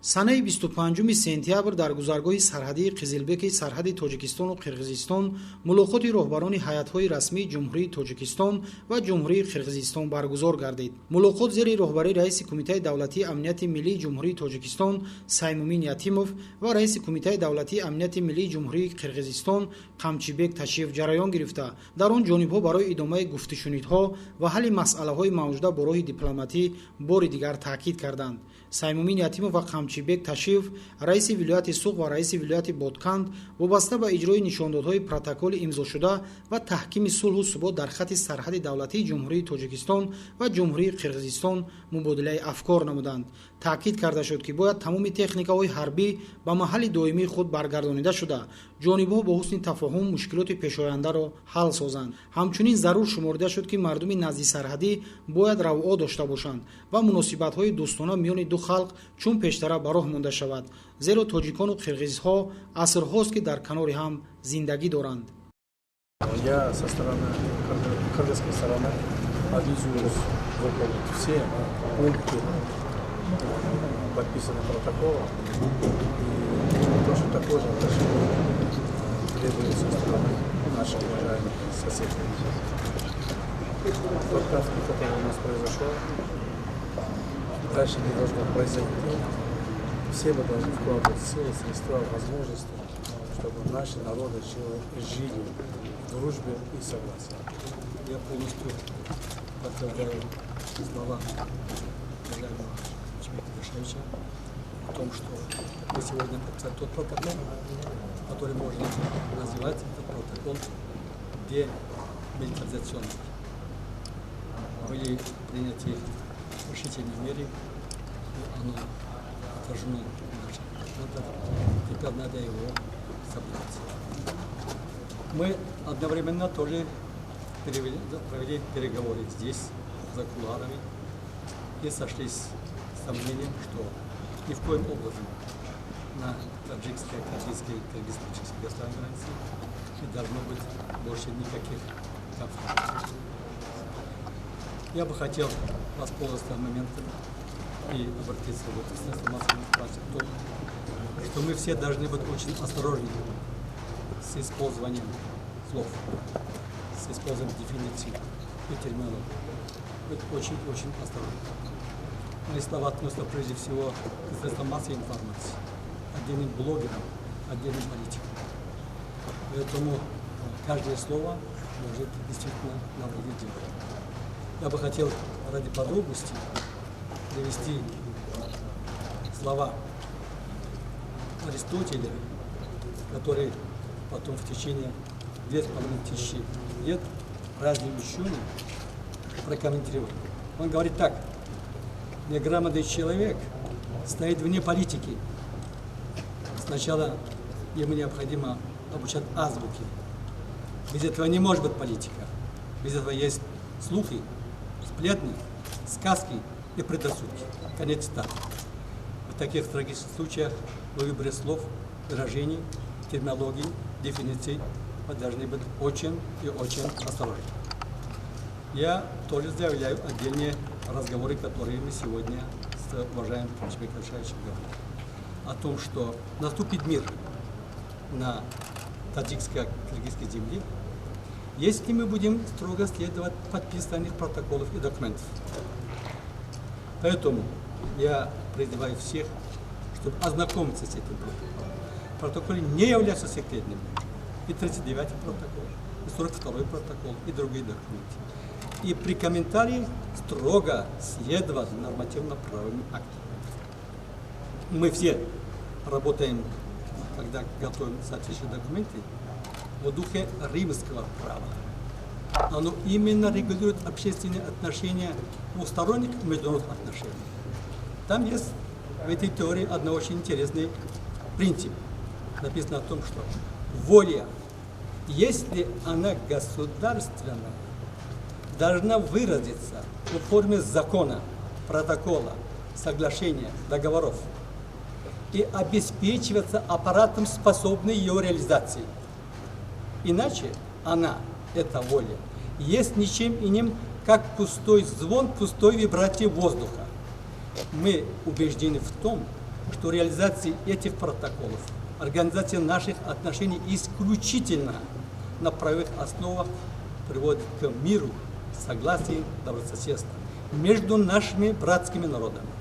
санаи 25 сентябр дар гузаргоҳи сарҳадии Қизилбеки сарҳади Тоҷикистону Қирғизистон мулоқоти роҳбарони ҳайатҳои расмии Ҷумҳурии Тоҷикистон ва Ҷумҳурии Қирғизистон баргузор гардид. Мулоқот зери роҳбарии раиси Кумитаи давлатии амнияти миллии Ҷумҳурии Тоҷикистон Саймумин Ятимов ва раиси Кумитаи давлатии амнияти миллии Ҷумҳурии Қирғизистон Қамчибек ташриф ҷараён гирифта, дар он ҷонибҳо барои идомаи гуфтушунидҳо ва ҳалли масъалаҳои мавҷуда бо роҳи дипломатӣ бори дигар таъкид карданд. Саймумин Ятимов ва Қамчибек ташриф раиси вилояти Суғ ва раиси вилояти Бодканд вобаста ба иҷрои нишондодҳои протоколи имзошуда ва таҳкими сулҳу субот дар хатти сарҳади давлатии Ҷумҳурии Тоҷикистон ва Ҷумҳурии Қирғизистон мубодилаи афкор намуданд. таъкид карда шуд ки бояд тамоми техникаҳои ҳарбӣ ба маҳалли доимии худ баргардонида шуда, ҷонибҳо бо ҳусни тафоҳум мушкилоти пешояндаро ҳал созанд. ҳамчунин зарур шуморида шуд ки мардуми назди сарҳадӣ бояд равоъ дошта бошанд ва муносибатҳои дӯстона миёни ду халқ чун пештара ба роҳ монда шавад, зеро тоҷикону қирғизҳо асрҳост ки дар канори ҳам зиндагӣ доранд. Я со стороны кыргызской стороны обязуюсь выполнить все пункты подписанных протоколов и точно такое же отношение требуется со стороны наших уважаемых соседей. Тот конфликт, который у нас произошел, дальше не должно произойти. Все мы должны вкладывать силы, средства, возможности, чтобы наши народы жили в дружбе и согласии. Я полностью подтверждаю слова уважаемого Чебека Дашевича о том, что мы сегодня подписали тот протокол, который можно называть этот протокол демилитаризационный. Были приняты решительные меры, и оно отражено в наших документах. Теперь надо его соблюдать. Мы одновременно тоже провели переговоры здесь, за кулуарами, и сошлись с мнением, что ни в коем образом на таджикской, киргизской, киргизско-таджикской государственной границе не должно быть больше никаких конфликтов. Я бы хотел воспользоваться моментом и обратиться в средства массовой информации о том, что мы все должны быть очень осторожны с использованием слов, с использованием дефиниций и терминологии. Быть очень-очень осторожны. Мои слова относятся прежде всего к средствам массовой информации, отдельным блогерам, отдельным политикам. Поэтому каждое слово может действительно навредить делу. Я бы хотел ради подробностей привести слова Аристотеля, который потом в течение 2500 лет разные ученые прокомментировали. Он говорит так: неграмотный человек стоит вне политики. Сначала ему необходимо обучать азбуке. Без этого не может быть политика. Без этого есть слухи, сплетни, сказки и предрассудки. Конец цитаты. В таких трагических случаях в выборе слов, выражений, терминологии, дефиниций мы должны быть очень и очень осторожны. Я тоже заявляю отдельные разговоры, которые мы сегодня с уважаемым Чебеком Дашевичем говорили. О том, что наступит мир на таджикско-киргизской земле, если мы будем строго следовать подписанных протоколов и документов. Поэтому я призываю всех, чтобы ознакомиться с этим протоколом. Протокол не является секретным. И 39-й протокол, и 42-й протокол, и другие документы. И при комментарии строго следовать нормативно-правовым актам. Мы все работаем, когда готовим соответствующие документы, в духе римского права. Оно именно регулирует общественные отношения двусторонних международных отношений. Там есть в этой теории один очень интересный принцип. Написано о том, что воля, если она государственная, должна выразиться в форме закона, протокола, соглашения, договоров и обеспечиваться аппаратом, способным ее реализации. Иначе она, эта воля, есть ничем иным, как пустой звон, пустой вибрации воздуха. Мы убеждены в том, что реализация этих протоколов, организация наших отношений исключительно на правовых основах приводит к миру, согласию, добрососедству между нашими братскими народами.